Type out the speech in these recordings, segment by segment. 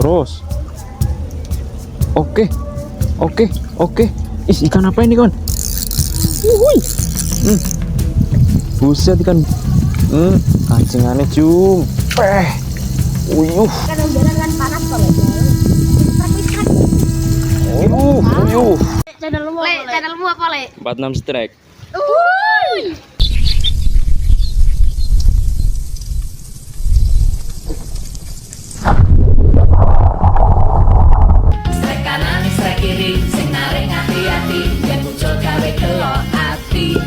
terus. Oke, oke, oke. Ih, ikan apa ini, kawan? Wuih. Buset ikan. Kancingannya cum. Uyuh. Kan udara kan panas kalau ikan. Uyuh. Channelmu apa, Le? 46 strike. Strek kanan, strek kiri, sing narik hati-hati, yen muncul gawe kelok ati.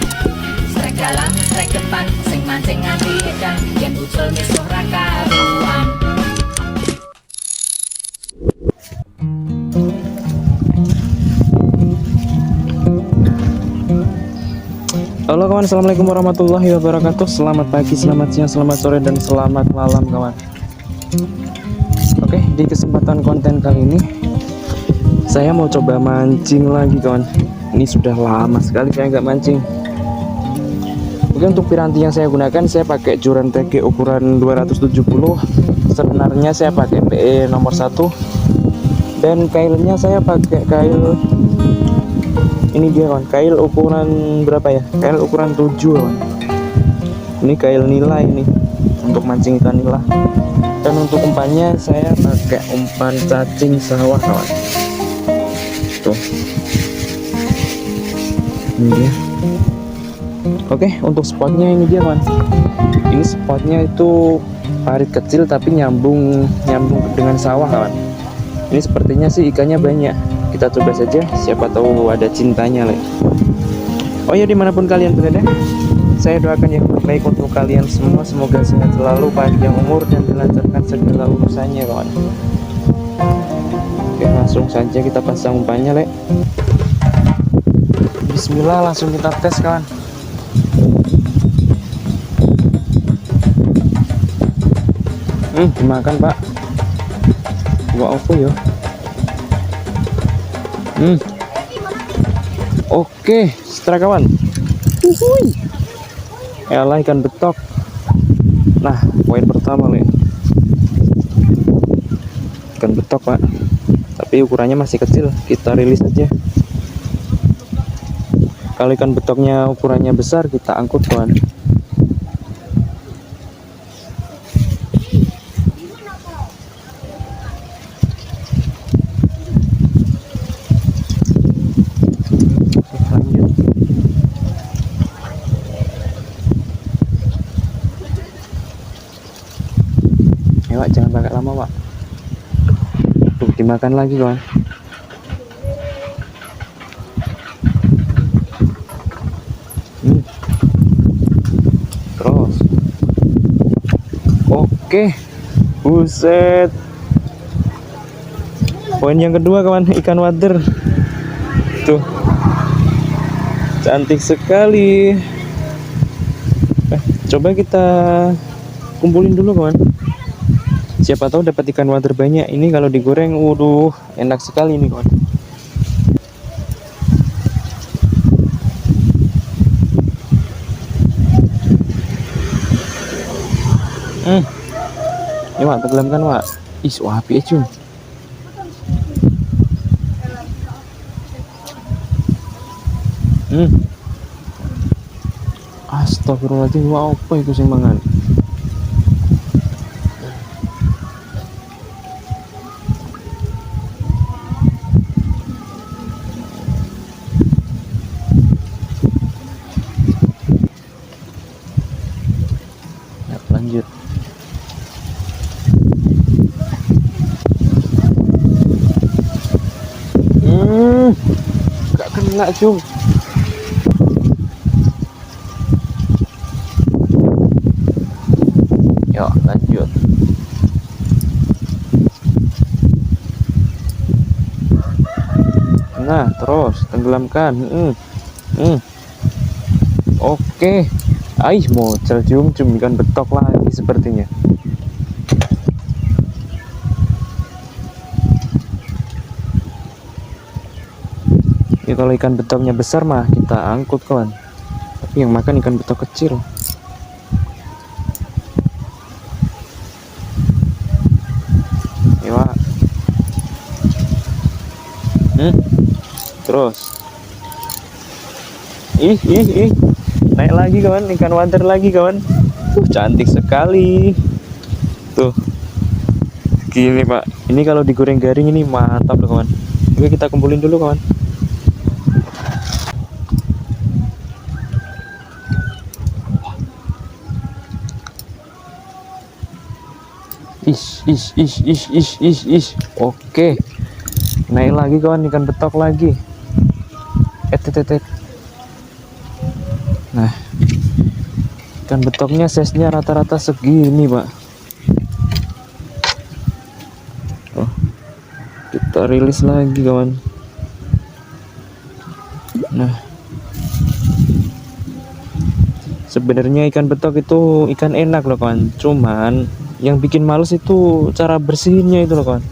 Strek dalam, strek depan, sing mancing hati edan, yen muncul misuh ra karuan. Halo kawan, assalamualaikum warahmatullahi wabarakatuh. Selamat pagi, selamat siang, selamat sore, dan selamat malam kawan. Oke, di kesempatan konten kali ini saya mau coba mancing lagi kawan. Ini sudah lama sekali saya nggak mancing. Oke, untuk piranti yang saya gunakan, saya pakai Joran TG ukuran 270. Sebenarnya saya pakai PE nomor 1. Dan kailnya saya pakai kail ini dia kawan, kail ukuran berapa ya? Kail ukuran 7 kawan. Ini kail nila ini untuk mancing ikan nila. Dan untuk umpannya saya pakai umpan cacing sawah kawan. Tuh. Ini dia. Oke, untuk spotnya ini dia kawan. Ini spotnya itu parit kecil tapi nyambung dengan sawah kawan. Ini sepertinya sih ikannya banyak. Kita coba saja, siapa tahu ada cintanya lah. Oh ya, dimanapun kalian berada, saya doakan yang terbaik untuk kalian semua. Semoga sehat selalu, panjang umur, dan dilancarkan segala urusannya kawan. Oke, langsung saja kita pasang umpannya, Le. Bismillah, langsung kita tes kawan. Dimakan pak. Gua apa ya? Oke, strike kawan. Elah, ikan betok. Nah, poin pertama Le. Ikan betok pak, tapi ukurannya masih kecil. Kita rilis aja. Kalau ikan betoknya ukurannya besar, kita angkut kawan. Wak, jangan pakai lama Wak. Tuh, dimakan lagi kawan. Terus. Oke. Buset. Poin yang kedua kawan, ikan wader. Tuh. Cantik sekali. Coba kita kumpulin dulu kawan. Siapa tahu dapat ikan wader banyak. Ini kalau digoreng, waduh, enak sekali ini kawan. Ini Wak, tenggelamkan Wak. Is, wah api cum. Astagfirullahaladzim, wah apa itu sing mangan? Lanjut. Gak kena cum. Yuk lanjut. Nah terus tenggelamkan. Oke. Aih, mocel cum ikan betok lagi sepertinya. Ya, kalau ikan betoknya besar mah kita angkut kawan. Tapi yang makan ikan betok kecil. Ya, Terus. Ih. Naik lagi kawan, ikan wader lagi kawan. Cantik sekali. Tuh. Gini Pak. Ini kalau digoreng garing ini mantap loh kawan. Oke, kita kumpulin dulu kawan. Is. Oke. Naik lagi kawan, ikan betok lagi. Nah, ikan betoknya size-nya rata-rata segini Pak. Oh, kita rilis lagi kawan. Nah, sebenarnya ikan betok itu ikan enak loh kawan. Cuman yang bikin males itu cara bersihinnya itu loh kawan.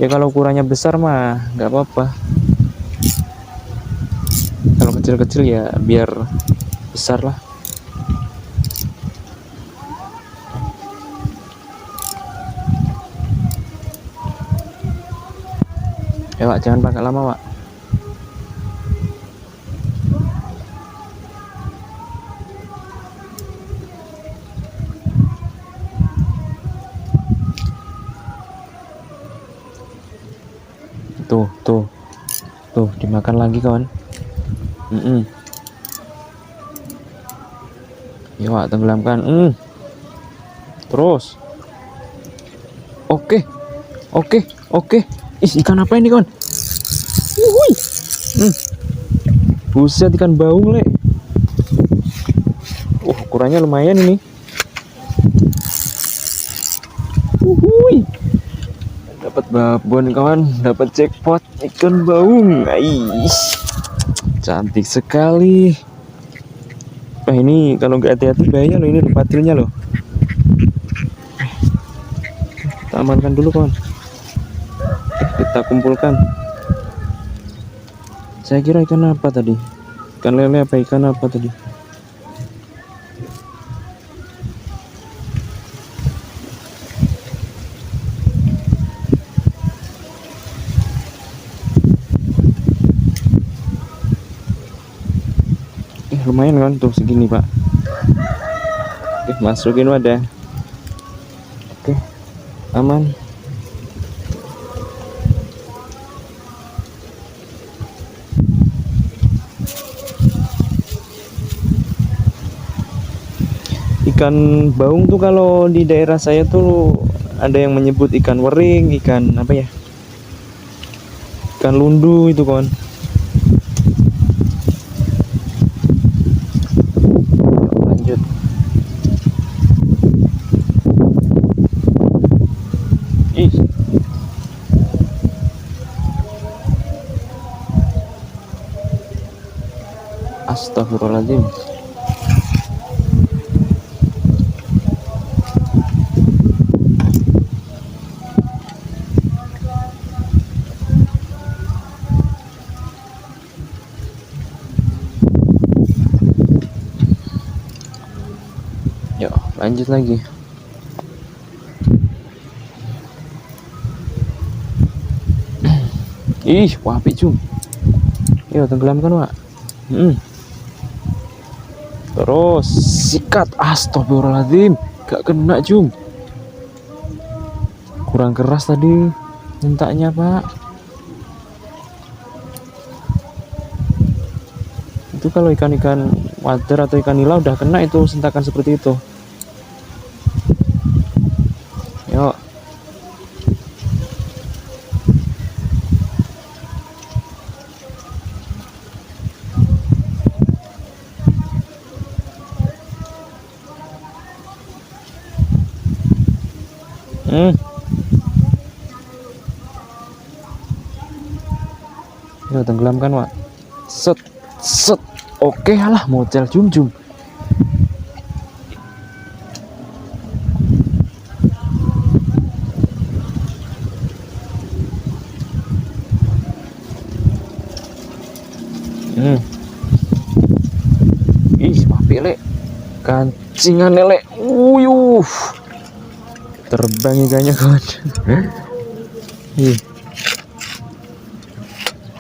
Ya kalau ukurannya besar mah nggak apa-apa. Kalau kecil-kecil ya biar besar lah. Ya Pak, jangan pakai lama Pak. Tuh dimakan lagi kawan. Ya Pak, tenggelamkan. Terus. Oke. Ikan apa ini kawan? Wuhui. Buset, ikan baung le. Ukurannya lumayan ini. Wuhui. Dapat babon kawan, dapat jackpot ikan baung. Cantik sekali. Ini kalau nggak hati-hati bahaya loh, ini patilnya loh. Kita amankan dulu kawan. Kita kumpulkan. Saya kira ikan apa tadi? Ikan lele apa ikan apa tadi? Lumayan kan tuh segini Pak. Masukin wadah. Oke, aman. Ikan baung tuh kalau di daerah saya tuh ada yang menyebut ikan wering, ikan apa ya? Ikan lundu itu kawan. Lanjut. Astagfirullahaladzim. Yuk lanjut lagi. Wah apik cum. Yuk tenggelamkan Pak. Terus sikat. Astagfirullahaladzim, gak kena cum. Kurang keras tadi mintanya Pak. Itu kalau ikan-ikan wader atau ikan nila udah kena itu sentakan seperti itu. Yuk. Ya tenggelamkan Pak. Set. Oke lah, model jum. Apik lek. Kancingan lele. Terbang ikannya kawan.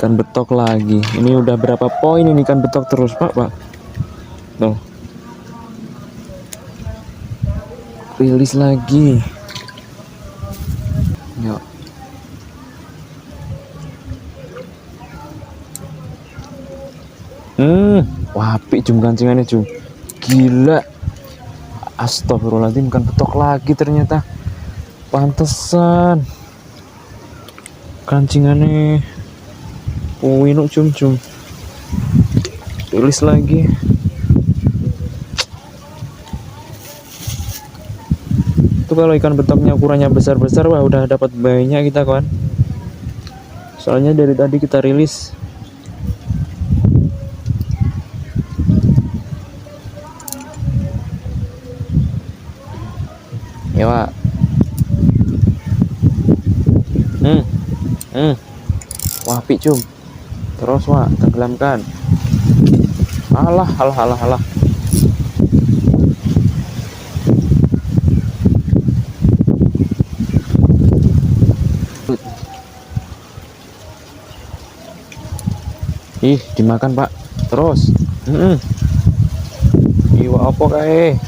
ikan betok lagi. Ini udah berapa poin ini ikan betok terus, Pak? Tuh. Rilis lagi. Yuk. Wah, apik jum kancingannya jum. Gila. Astagfirullahaladzim, ikan betok lagi ternyata. Pantesan. Kancingannya. Winuk jum. Rilis lagi. Itu kalau ikan betoknya ukurannya besar-besar, wah udah dapat banyak kita kawan. Soalnya dari tadi kita rilis. Ya Pak. Wah apik cum. Terus Wak, tenggelamkan. Alah. Ih, dimakan Pak. Terus. Iwa apa kae?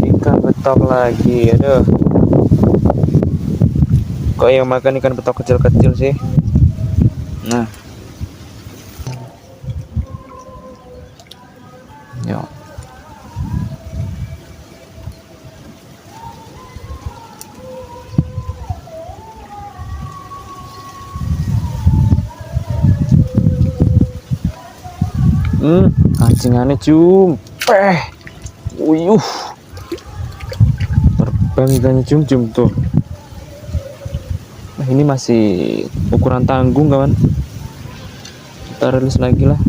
Ikan betok lagi, aduh. Kok yang makan ikan betok kecil-kecil sih? Nah. Yuk. Kancingannya cumpeh. Uyuh. Terbang ikannya cum tuh. Nah, ini masih ukuran tanggung kawan. Kita rilis lagi lah.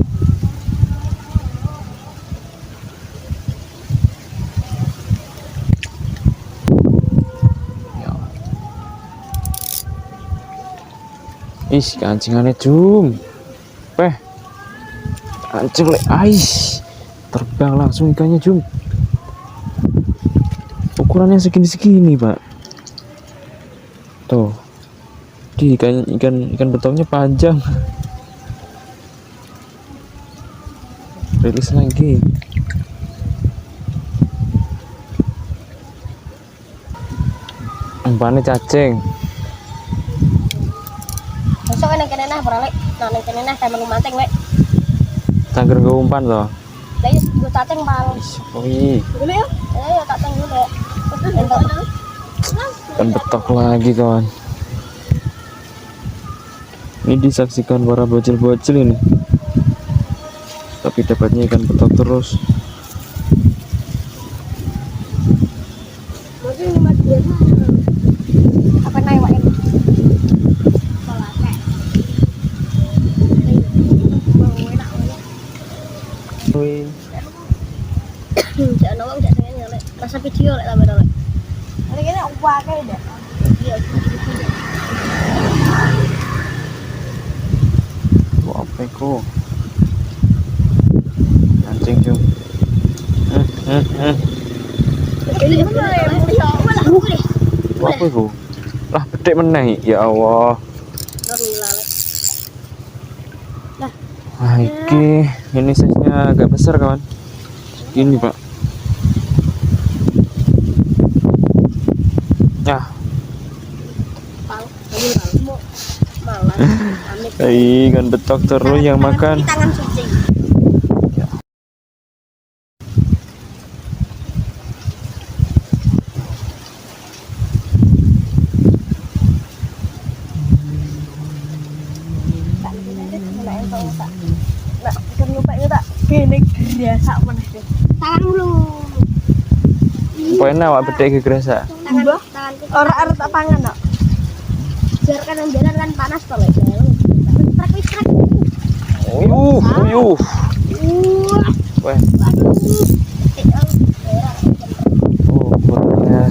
Ih, kancingannya cumpeh. Kancing le, ais, terbang langsung ikannya cum. Ukurannya segini Pak. Tuh, di ikan betoknya panjang. Rilis lagi. Umpannya cacing. Besok kan kene nah beralek. Nah ning kene nah temen manting lek. Sangger nggo umpan toh. Lah iya gue cacing pal. Wih, Dulu ya. Ya cacing dulu deh. ikan betok lagi kawan. Ini disaksikan para bocil-bocil ini. Tapi dapatnya ikan betok terus. Apa naik Pak? Wih. Jangan nawang jangan sengaja lek. Rasa video lek tambah lek. Ini kene apa kae dah. Iya. Apa kok? Anjing cum. Ini boleh. Apa itu? Lah bedek meneh ya Allah. Nah, ini size-nya agak besar kawan. Gini Pak. Nah. Ikan betok terus yang makan. Tangan suci. Nah, bisa nyoba tak? Gini biasa mana sih? Tangan dulu. Poinnya awak bedek gerasa. Tangan. Orang harus tak pangan nak. Biarkan yang jalan kan panas kalau jalan. Trek. Uyuh. Wah. Oh, buatnya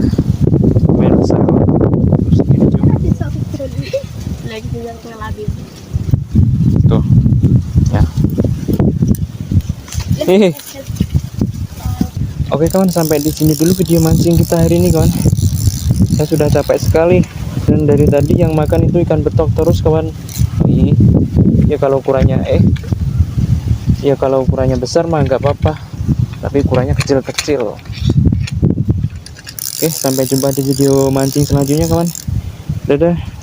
besar. Terus Hehe. Oke kawan, sampai di sini dulu video mancing kita hari ini kawan. Saya sudah capek sekali dan dari tadi yang makan itu ikan betok terus kawan. Ya kalau ukurannya ya kalau ukurannya besar mah nggak apa-apa, tapi ukurannya kecil-kecil. Oke, sampai jumpa di video mancing selanjutnya kawan. Dadah.